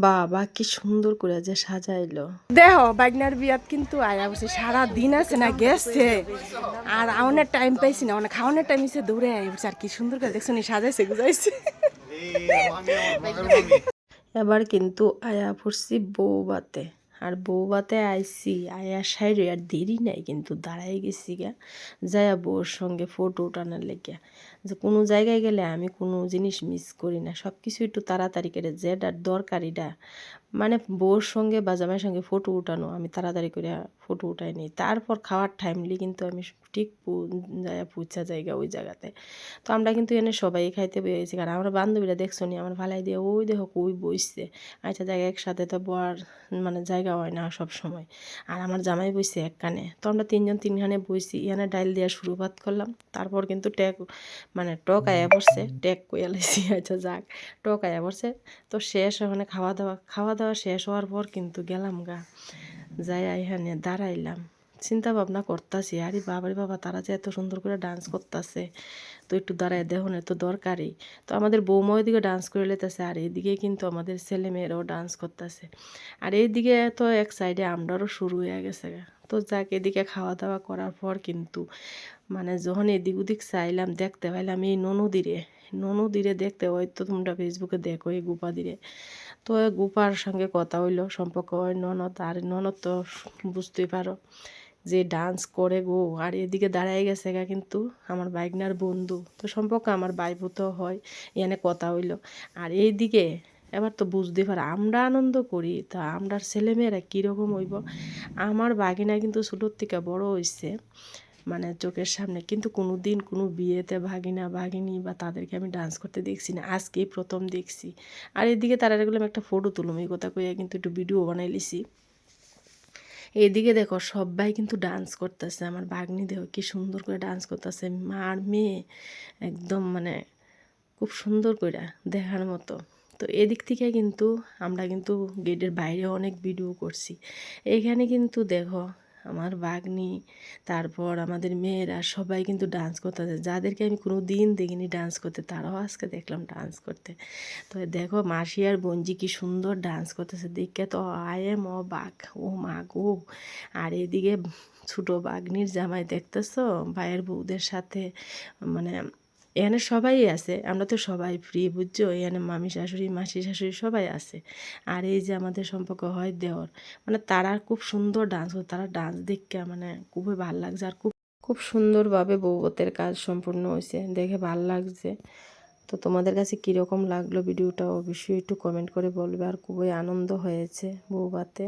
বাবা কি সুন্দর করে যে সাজাইলো। দেহ বাগনার বিয়াত কিন্তু আয়া বসে সারা দিন আছে না গেছে আর অনেক টাইম পাইছি না অনেক খাওয়ানোর টাইম এসে দৌড়ে আয়া বসে আর কি সুন্দর করে দেখছো নি সাজাইছে গুজাইছে। এবার কিন্তু আয়া পড়ছি বউবাতে। আর বউবাতে আইসি আয়া সাইরে আর দেরি নাই কিন্তু দাঁড়াই গেছি গা যায়া বউর সঙ্গে ফটো উঠানোর লেগে। যে কোনো জায়গায় গেলে আমি কোনো জিনিস মিস করি না, সব কিছু একটু তাড়াতাড়ি করে যেটা দরকারিটা মানে বউর সঙ্গে বা জামাইয়ের সঙ্গে ফটো উঠানো আমি তাড়াতাড়ি করে ফটো উঠাই নিই। তারপর খাওয়ার টাইমলি কিন্তু আমি ঠিক যায় পৌঁছা জায়গা ওই জায়গাতে। তো আমরা কিন্তু এনে সবাই খাইতে বেরিয়েছি, কারণ আমার বান্ধবীরা দেখছো নি আমার ভালাই দিয়ে ওই দেখো কই বইছে। আচ্ছা জায়গা একসাথে তো বয়ার মানে জায়গা হয় না সব সময়। আর আমার জামাই বইছে এক কানে, তো আমরা তিনজন তিনখানে বইছি। এখানে ডাইল দিয়ে শুরুপাত করলাম। তারপর কিন্তু মানে টক আয়া পড়ছে, টেক কইয়া লাইছি আচ্ছা যাক টক আয়া পড়ছে। তো শেষ ওখানে খাওয়া দাওয়া শেষ হওয়ার পর কিন্তু গেলাম গা যাই এখানে দাঁড়াইলাম, চিন্তা ভাবনা করতেছি আরে বাবারে বাবা তারা যে এত সুন্দর করে ডান্স করতেছে, তো একটু দাঁড়ায় দেখুন এত দরকারি। তো আমাদের বৌমা ওইদিকে ডান্স করে লেতেছে আর এইদিকে কিন্তু আমাদের ছেলে মেয়েরাও ডান্স করতেছে। আর এইদিকে তো এক সাইডে আমরারও শুরু হয়ে গেছে গা। তো যাক এদিকে খাওয়া দাওয়া করার পর কিন্তু মানে যখন এদিক ওদিক চাইলাম দেখতে পাইলাম এই ননদিরে দেখতে হয়তো তোমরা ফেসবুকে দেখো এই গোপাদিরে। তো গোপার সঙ্গে কথা হইলো, সম্পর্ক হয় ননদ। আর ননদ তো বুঝতেই পারো যে ডান্স করে গো। আর এদিকে দাঁড়ায় গেছে গা কিন্তু আমার বাইকনার বন্ধু, তো সম্পর্ক আমার বাইপুতো হয়, এখানে কথা হইলো। আর এইদিকে এবার তো বুঝতে পারো আমরা আনন্দ করি, তা আমরার ছেলেমেয়েরা কীরকম হইব। আমার বাগিনা কিন্তু ছোটোর থেকে বড় হয়েছে মানে চোখের সামনে, কিন্তু কোনো দিন কোনো বিয়েতে ভাগিনা ভাগিনি বা তাদেরকে আমি ডান্স করতে দেখছি না, আজকেই প্রথম দেখছি। আর এদিকে তারা এগুলো আমি একটা ফটো তুলুম এই কথা কইয়া কিন্তু একটু ভিডিও বানাই লিছি। এইদিকে দেখো সবাই কিন্তু ডান্স করতেছে, আমার ভাগ্নি দেখো কি সুন্দর করে ডান্স করতেছে, মার মেয়ে একদম মানে খুব সুন্দর করে দেখার মতো। তো এদিক থেকে কিন্তু আমরা কিন্তু গেটের বাইরে অনেক ভিডিও করছি। এইখানে কিন্তু দেখো আমার ভাগ্নি তারপর আমাদের মেয়েরা সবাই কিন্তু ডান্স করতেছে, যাদেরকে আমি কোনো দিন দেখিনি ডান্স করতে তারাও আজকে দেখলাম ডান্স করতে। তো দেখো মাসি আর বঞ্জি কি সুন্দর ডান্স করতেছে, দেখে তো আই এম অবাক, ও মা গো। আর এদিকে ছোটো ভাগ্নির জামাই দেখতেছো ভাইয়ের বউদের সাথে মানে এখানে সবাই আছে, আমরা তো সবাই ফ্রি বুঝছো, এখানে মামি শাশুড়ি মাসি শাশুড়ি সবাই আছে। আর এই যে আমাদের সম্পর্ক হয় দেওর, মানে তারা খুব সুন্দর ডান্স করে, তারা ডান্স দেখে মানে খুবই ভালো লাগছে। আর খুব খুব সুন্দরভাবে বউবতের কাজ সম্পূর্ণ হয়েছে, দেখে ভালো লাগছে। তো তোমাদের কাছে কীরকম লাগলো ভিডিওটা অবশ্যই একটু কমেন্ট করে বলবে। আর খুবই আনন্দ হয়েছে বউভাতে।